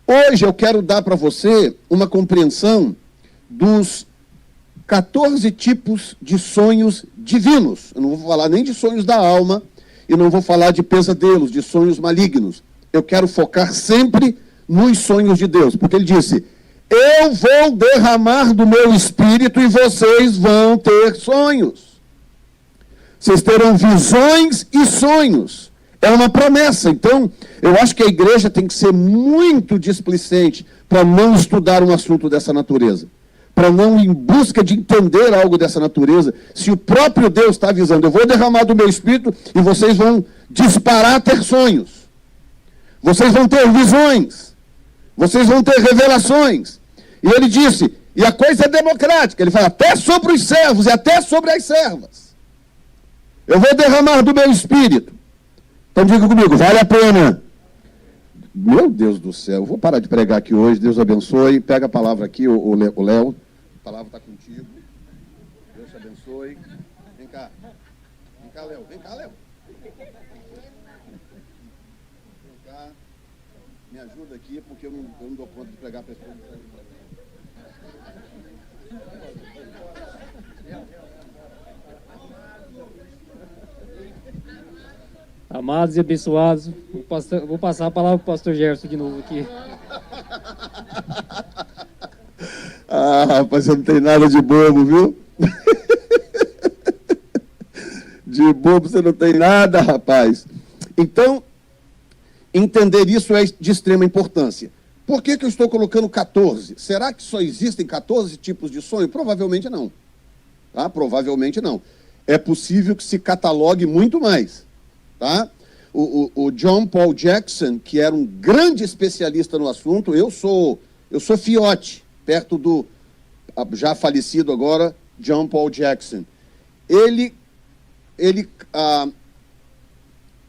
Hoje eu quero dar para você uma compreensão dos 14 tipos de sonhos divinos. Eu não vou falar nem de sonhos da alma e não vou falar de pesadelos, de sonhos malignos. Eu quero focar sempre nos sonhos de Deus, porque ele disse: eu vou derramar do meu espírito e vocês vão ter sonhos. Vocês terão visões e sonhos. É uma promessa. Então, eu acho que a igreja tem que ser muito displicente para não estudar um assunto dessa natureza, para não ir em busca de entender algo dessa natureza, se o próprio Deus está avisando: eu vou derramar do meu espírito e vocês vão disparar a ter sonhos. Vocês vão ter visões. Vocês vão ter revelações. E ele disse, e a coisa é democrática, ele fala, até sobre os servos e até sobre as servas. Eu vou derramar do meu espírito. Então diga comigo, vale a pena. Meu Deus do céu, eu vou parar de pregar aqui hoje, Deus abençoe. Pega a palavra aqui, o Léo, a palavra está contigo. Deus te abençoe. Vem cá, Léo, vem cá, Léo. Vem cá, me ajuda aqui, porque eu não dou conta de pregar a pessoa. Amados e abençoados, vou passar a palavra para o pastor Gerson de novo aqui. Ah, rapaz, você não tem nada de bobo, viu? De bobo você não tem nada, rapaz. Então, entender isso é de extrema importância. Por que eu estou colocando 14? Será que só existem 14 tipos de sonho? Provavelmente não. Tá? Provavelmente não. É possível que se catalogue muito mais. Tá? O John Paul Jackson, que era um grande especialista no assunto, eu sou fiote, perto do já falecido agora, John Paul Jackson. Ele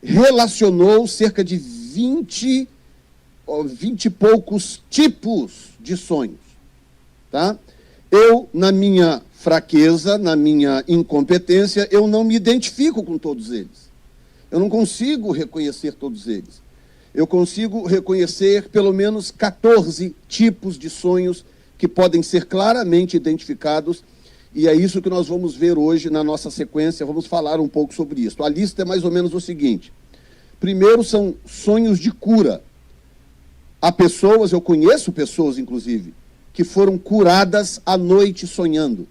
relacionou cerca de 20 e poucos tipos de sonhos. Tá? Eu, na minha fraqueza, na minha incompetência, eu não me identifico com todos eles. Eu não consigo reconhecer todos eles. Eu consigo reconhecer pelo menos 14 tipos de sonhos que podem ser claramente identificados, e é isso que nós vamos ver hoje na nossa sequência. Vamos falar um pouco sobre isso. A lista é mais ou menos o seguinte. Primeiro são sonhos de cura. Há pessoas, eu conheço pessoas, inclusive, que foram curadas à noite sonhando.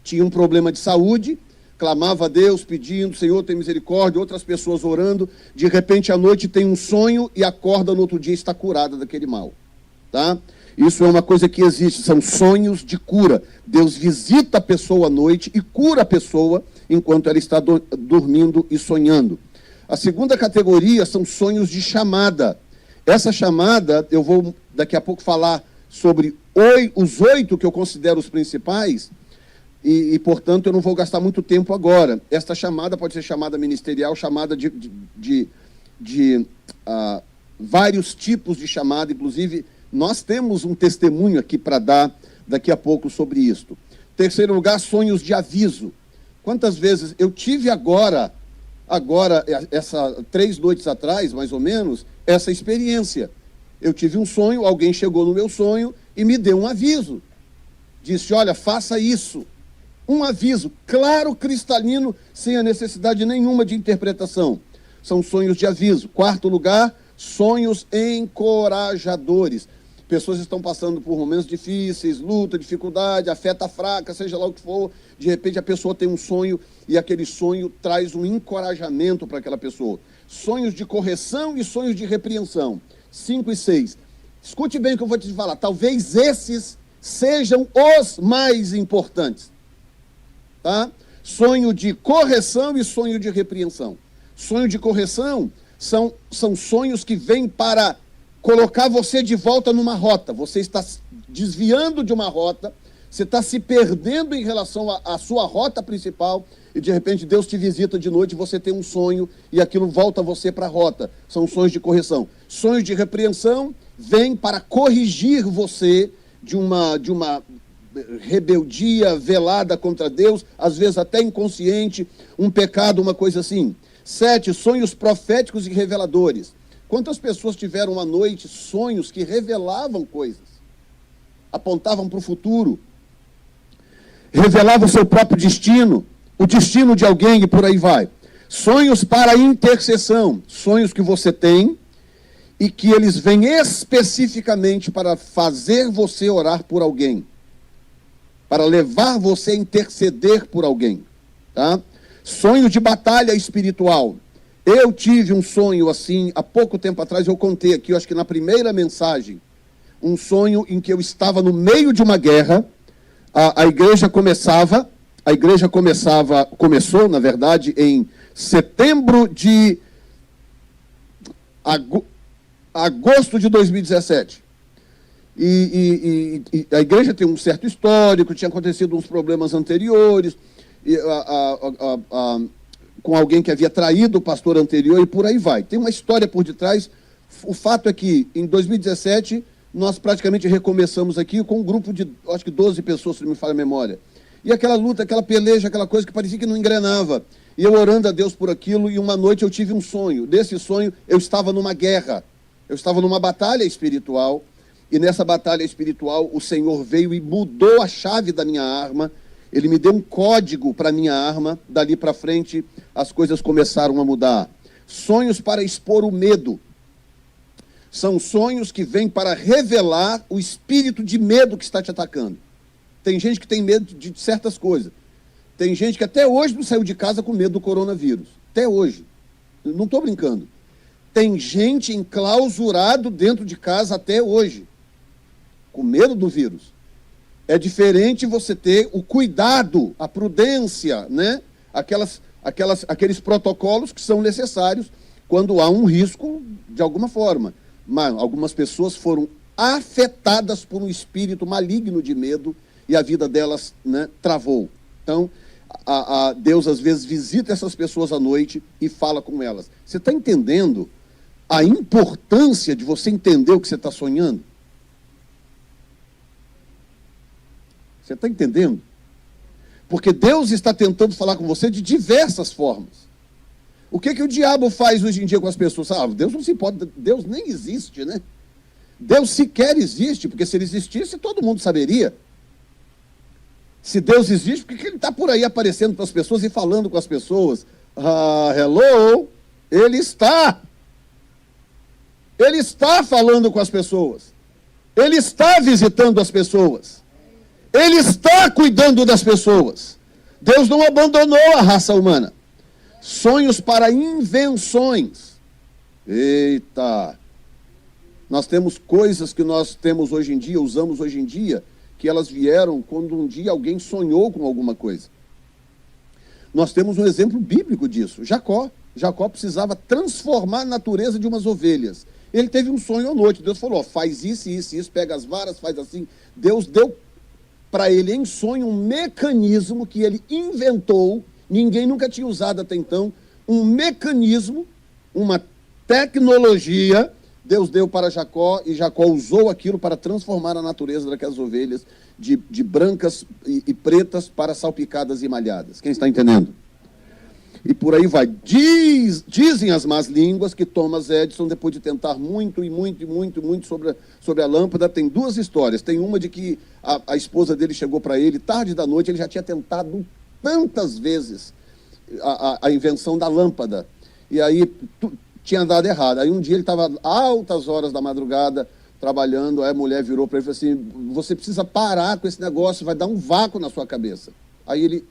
Tinha um problema de saúde, clamava a Deus, pedindo, Senhor, tem misericórdia, outras pessoas orando, de repente à noite tem um sonho e acorda no outro dia e está curada daquele mal. Tá? Isso é uma coisa que existe, são sonhos de cura. Deus visita a pessoa à noite e cura a pessoa enquanto ela está dormindo e sonhando. A segunda categoria são sonhos de chamada. Essa chamada, eu vou daqui a pouco falar sobre os 8 que eu considero os principais, e, portanto, eu não vou gastar muito tempo agora. Esta chamada pode ser chamada ministerial, chamada de vários tipos de chamada. Inclusive, nós temos um testemunho aqui para dar daqui a pouco sobre isto. Terceiro lugar, sonhos de aviso. Quantas vezes eu tive agora, 3 noites atrás, mais ou menos, essa experiência. Eu tive um sonho, alguém chegou no meu sonho e me deu um aviso. Disse, olha, faça isso. Um aviso claro, cristalino, sem a necessidade nenhuma de interpretação. São sonhos de aviso. Quarto lugar, sonhos encorajadores. Pessoas estão passando por momentos difíceis, luta, dificuldade, a fé está fraca, seja lá o que for. De repente a pessoa tem um sonho e aquele sonho traz um encorajamento para aquela pessoa. Sonhos de correção e sonhos de repreensão. 5 e 6. Escute bem o que eu vou te falar. Talvez esses sejam os mais importantes. Tá? Sonho de correção e sonho de repreensão. Sonho de correção são sonhos que vêm para colocar você de volta numa rota. Você está desviando de uma rota, você está se perdendo em relação à sua rota principal, e de repente Deus te visita de noite, você tem um sonho e aquilo volta você para a rota. São sonhos de correção. Sonhos de repreensão vêm para corrigir você de uma rebeldia velada contra Deus, às vezes até inconsciente, um pecado, uma coisa assim. 7, sonhos proféticos e reveladores. Quantas pessoas tiveram à noite sonhos que revelavam coisas, apontavam para o futuro, revelavam o seu próprio destino, o destino de alguém e por aí vai. Sonhos para intercessão, sonhos que você tem e que eles vêm especificamente para fazer você orar por alguém, para levar você a interceder por alguém, tá? Sonho de batalha espiritual. Eu tive um sonho assim, há pouco tempo atrás, eu contei aqui, eu acho que na primeira mensagem, um sonho em que eu estava no meio de uma guerra, a igreja começou, na verdade, em setembro de agosto de 2017. E a igreja tem um certo histórico, tinha acontecido uns problemas anteriores, com alguém que havia traído o pastor anterior e por aí vai. Tem uma história por detrás. O fato é que, em 2017, nós praticamente recomeçamos aqui com um grupo de, acho que 12 pessoas, se não me falha a memória. E aquela luta, aquela peleja, aquela coisa que parecia que não engrenava. E eu orando a Deus por aquilo, e uma noite eu tive um sonho. Desse sonho, eu estava numa guerra. Eu estava numa batalha espiritual, e nessa batalha espiritual, o Senhor veio e mudou a chave da minha arma. Ele me deu um código para a minha arma. Dali para frente, as coisas começaram a mudar. Sonhos para expor o medo. São sonhos que vêm para revelar o espírito de medo que está te atacando. Tem gente que tem medo de certas coisas. Tem gente que até hoje não saiu de casa com medo do coronavírus. Até hoje. Não estou brincando. Tem gente enclausurado dentro de casa até hoje, com medo do vírus. É diferente você ter o cuidado, a prudência, né? Aqueles protocolos que são necessários quando há um risco de alguma forma. Mas algumas pessoas foram afetadas por um espírito maligno de medo e a vida delas, né, travou. Então, Deus às vezes visita essas pessoas à noite e fala com elas. Você está entendendo a importância de você entender o que você está sonhando? Você está entendendo? Porque Deus está tentando falar com você de diversas formas. O que o diabo faz hoje em dia com as pessoas? Deus não se importa, Deus nem existe, né? Deus sequer existe, porque se ele existisse, todo mundo saberia. Se Deus existe, por que ele está por aí aparecendo para as pessoas e falando com as pessoas? Hello? Ele está. Ele está falando com as pessoas. Ele está visitando as pessoas. Ele está cuidando das pessoas. Deus não abandonou a raça humana. Sonhos para invenções. Eita! Nós temos coisas que nós temos hoje em dia, usamos hoje em dia, que elas vieram quando um dia alguém sonhou com alguma coisa. Nós temos um exemplo bíblico disso. Jacó. Jacó precisava transformar a natureza de umas ovelhas. Ele teve um sonho à noite. Deus falou, faz isso, isso, isso, pega as varas, faz assim. Deus deu para ele em sonho um mecanismo que ele inventou, ninguém nunca tinha usado até então, um mecanismo, uma tecnologia, Deus deu para Jacó, e Jacó usou aquilo para transformar a natureza daquelas ovelhas de brancas e pretas para salpicadas e malhadas. Quem está entendendo? E por aí vai. Dizem as más línguas que Thomas Edison, depois de tentar muito sobre a lâmpada, tem duas histórias. Tem uma de que a esposa dele chegou para ele, tarde da noite, ele já tinha tentado tantas vezes a invenção da lâmpada. E aí tinha dado errado. Aí um dia ele estava altas horas da madrugada trabalhando, aí a mulher virou para ele e falou assim, você precisa parar com esse negócio, vai dar um vácuo na sua cabeça. Aí ele...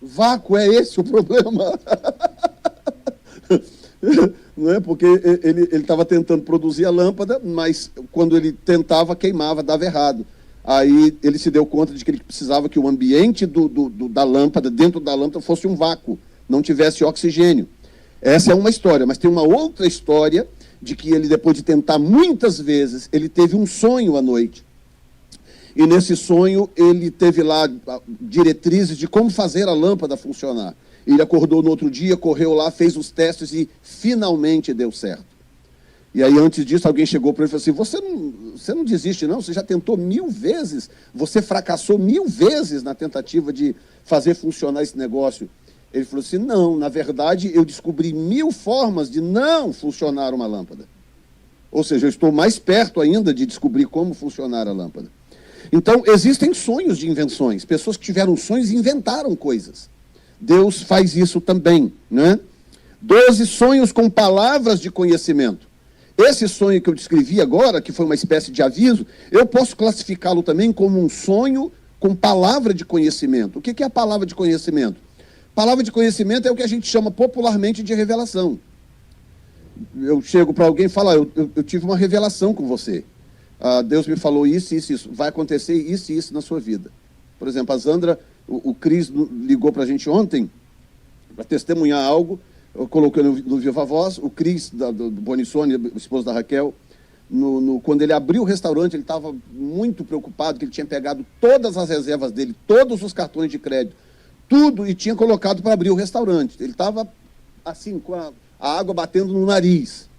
Vácuo, é esse o problema? Não é? Porque ele estava tentando produzir a lâmpada, mas quando ele tentava, queimava, dava errado. Aí ele se deu conta de que ele precisava que o ambiente da lâmpada, dentro da lâmpada, fosse um vácuo, não tivesse oxigênio. Essa é uma história, mas tem uma outra história de que ele, depois de tentar muitas vezes, ele teve um sonho à noite. E nesse sonho ele teve lá diretrizes de como fazer a lâmpada funcionar. Ele acordou no outro dia, correu lá, fez os testes e finalmente deu certo. E aí antes disso alguém chegou para ele e falou assim, você não desiste não, você já tentou 1000 vezes, você fracassou 1000 vezes na tentativa de fazer funcionar esse negócio. Ele falou assim, não, na verdade, eu descobri 1000 formas de não funcionar uma lâmpada. Ou seja, eu estou mais perto ainda de descobrir como funcionar a lâmpada. Então, existem sonhos de invenções. Pessoas que tiveram sonhos e inventaram coisas. Deus faz isso também, né? 12 sonhos com palavras de conhecimento. Esse sonho que eu descrevi agora, que foi uma espécie de aviso, eu posso classificá-lo também como um sonho com palavra de conhecimento. O que é a palavra de conhecimento? Palavra de conhecimento é o que a gente chama popularmente de revelação. Eu chego para alguém e falo, eu tive uma revelação com você. Deus me falou isso, isso, isso. Vai acontecer isso e isso na sua vida. Por exemplo, a Zandra, o Cris ligou para a gente ontem para testemunhar algo. Eu coloquei no Viva Voz, o Cris, do Bonissone, o esposo da Raquel, quando ele abriu o restaurante, ele estava muito preocupado, que ele tinha pegado todas as reservas dele, todos os cartões de crédito, tudo, e tinha colocado para abrir o restaurante. Ele estava, assim, com a água batendo no nariz.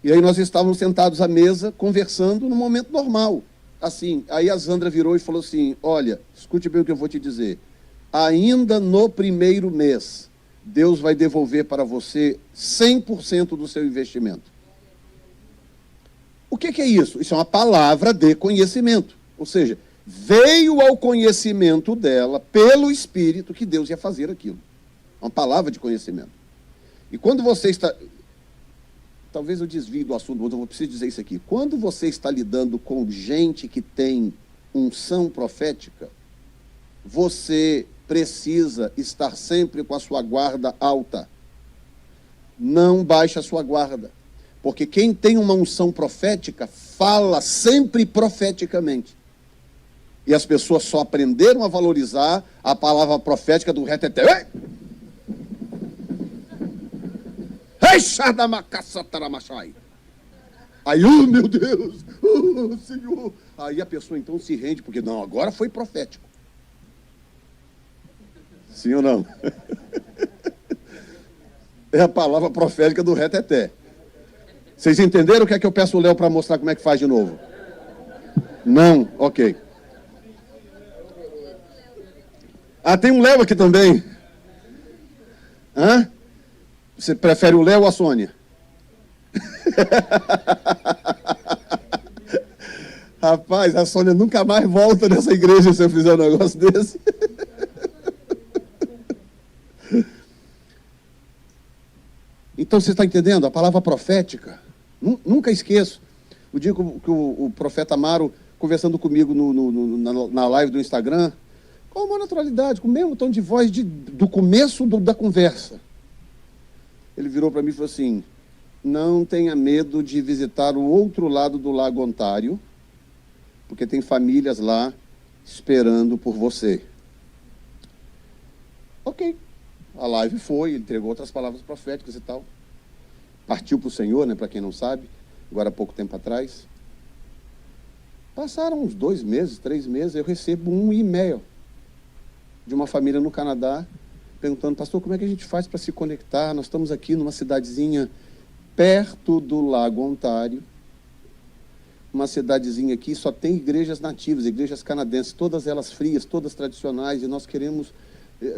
E aí nós estávamos sentados à mesa, conversando no momento normal. Assim, aí a Zandra virou e falou assim, olha, escute bem o que eu vou te dizer. Ainda no primeiro mês, Deus vai devolver para você 100% do seu investimento. O que é isso? Isso é uma palavra de conhecimento. Ou seja, veio ao conhecimento dela, pelo Espírito, que Deus ia fazer aquilo. Uma palavra de conhecimento. E quando você está... Talvez eu desvie do assunto, mas eu preciso dizer isso aqui. Quando você está lidando com gente que tem unção profética, você precisa estar sempre com a sua guarda alta. Não baixe a sua guarda. Porque quem tem uma unção profética, fala sempre profeticamente. E as pessoas só aprenderam a valorizar a palavra profética do reteté. Aí, oh meu Deus, oh Senhor. Aí a pessoa então se rende, porque não, agora foi profético. Sim ou não? É a palavra profética do reteté. Vocês entenderam o que é que eu peço o Léo para mostrar como é que faz de novo? Não? Ok. Tem um Léo aqui também. Hã? Você prefere o Léo ou a Sônia? Rapaz, a Sônia nunca mais volta nessa igreja se eu fizer um negócio desse. Então, você está entendendo? A palavra profética, nunca esqueço. O dia que o profeta Amaro, conversando comigo na live do Instagram, com uma naturalidade, com o mesmo tom de voz do começo da conversa. Ele virou para mim e falou assim, não tenha medo de visitar o outro lado do Lago Ontário, porque tem famílias lá esperando por você. Ok. A live foi, ele entregou outras palavras proféticas e tal. Partiu para o Senhor, né, para quem não sabe, agora há pouco tempo atrás. Passaram uns 2 meses, 3 meses, eu recebo um e-mail de uma família no Canadá, perguntando, pastor, como é que a gente faz para se conectar? Nós estamos aqui numa cidadezinha perto do Lago Ontário, uma cidadezinha aqui, só tem igrejas nativas, igrejas canadenses, todas elas frias, todas tradicionais, e nós queremos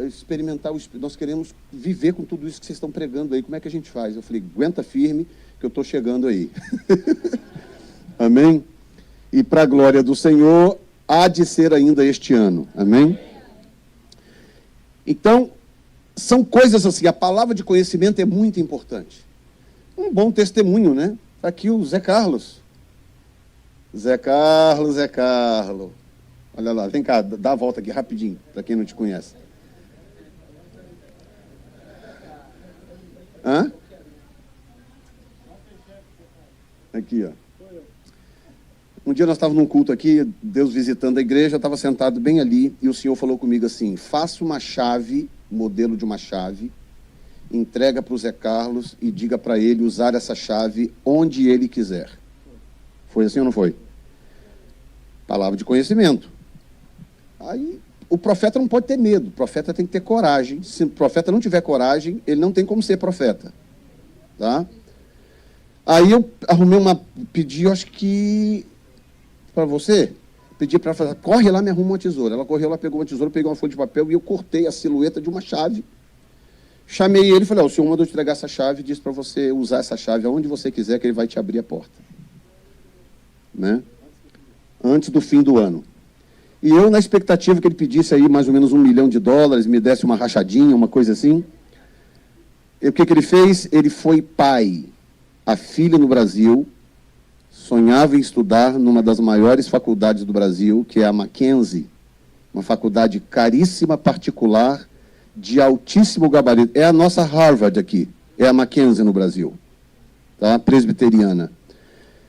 experimentar, nós queremos viver com tudo isso que vocês estão pregando aí, como é que a gente faz? Eu falei, aguenta firme, que eu estou chegando aí. Amém? E para a glória do Senhor, há de ser ainda este ano. Amém? Então, são coisas assim, a palavra de conhecimento é muito importante. Um bom testemunho, né? Aqui o Zé Carlos. Zé Carlos. Olha lá, vem cá, dá a volta aqui rapidinho, para quem não te conhece. Hã? Aqui, ó. Um dia nós estávamos num culto aqui, Deus visitando a igreja, eu estava sentado bem ali, e o Senhor falou comigo assim, faça uma chave, modelo de uma chave, entrega para o Zé Carlos e diga para ele usar essa chave onde ele quiser. Foi assim ou não foi? Palavra de conhecimento. Aí, o profeta não pode ter medo, o profeta tem que ter coragem. Se o profeta não tiver coragem, ele não tem como ser profeta. Tá? Aí eu arrumei pedi, eu acho que, para você, Pedi para ela falar, corre lá, me arruma uma tesoura. Ela correu lá, pegou uma tesoura, pegou uma folha de papel e eu cortei a silhueta de uma chave. Chamei ele e falei, o senhor mandou te entregar essa chave e disse para você usar essa chave aonde você quiser que ele vai te abrir a porta. Né? Antes do fim do ano. E eu, na expectativa que ele pedisse aí mais ou menos $1 milhão, me desse uma rachadinha, uma coisa assim. E o que ele fez? Ele foi pai. A filha no Brasil sonhava em estudar numa das maiores faculdades do Brasil, que é a Mackenzie, uma faculdade caríssima, particular, de altíssimo gabarito. É a nossa Harvard aqui, é a Mackenzie no Brasil, tá? Presbiteriana.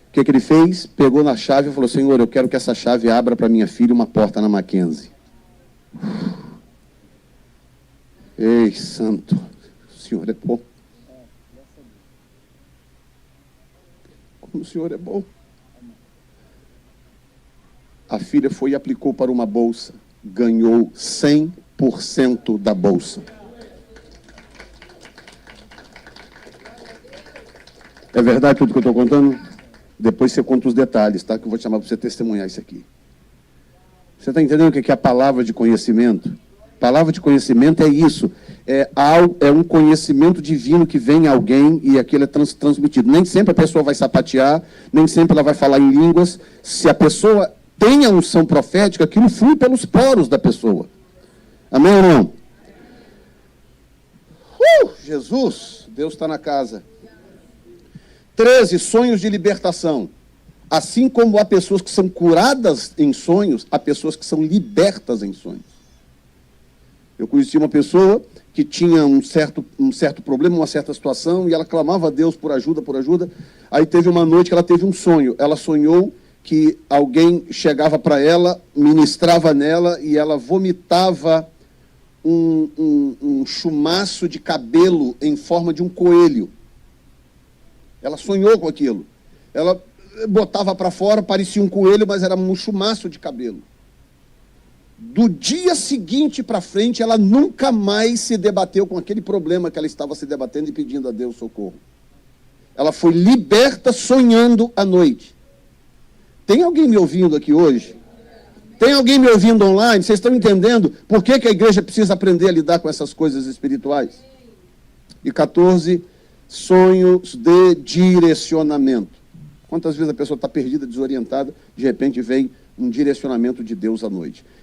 O que ele fez? Pegou na chave e falou, Senhor, eu quero que essa chave abra para minha filha uma porta na Mackenzie. Ei, santo, o Senhor é bom. Como o Senhor é bom. A filha foi e aplicou para uma bolsa, ganhou 100% da bolsa. É verdade tudo que eu estou contando? Depois você conta os detalhes, tá? Que eu vou te chamar para você testemunhar isso aqui. Você está entendendo o que é a palavra de conhecimento? Palavra de conhecimento é isso. É um conhecimento divino que vem a alguém e aquilo é transmitido. Nem sempre a pessoa vai sapatear, nem sempre ela vai falar em línguas. Se a pessoa tem a unção profética, aquilo flui pelos poros da pessoa. Amém ou não? Jesus, Deus está na casa. 13, sonhos de libertação. Assim como há pessoas que são curadas em sonhos, há pessoas que são libertas em sonhos. Eu conheci uma pessoa que tinha um certo problema, uma certa situação, e ela clamava a Deus por ajuda, por ajuda. Aí teve uma noite que ela teve um sonho. Ela sonhou que alguém chegava para ela, ministrava nela, e ela vomitava um chumaço de cabelo em forma de um coelho. Ela sonhou com aquilo. Ela botava para fora, parecia um coelho, mas era um chumaço de cabelo. Do dia seguinte para frente, ela nunca mais se debateu com aquele problema que ela estava se debatendo e pedindo a Deus socorro. Ela foi liberta sonhando à noite. Tem alguém me ouvindo aqui hoje? Tem alguém me ouvindo online? Vocês estão entendendo por que a igreja precisa aprender a lidar com essas coisas espirituais? E 14, sonhos de direcionamento. Quantas vezes a pessoa está perdida, desorientada, de repente vem um direcionamento de Deus à noite.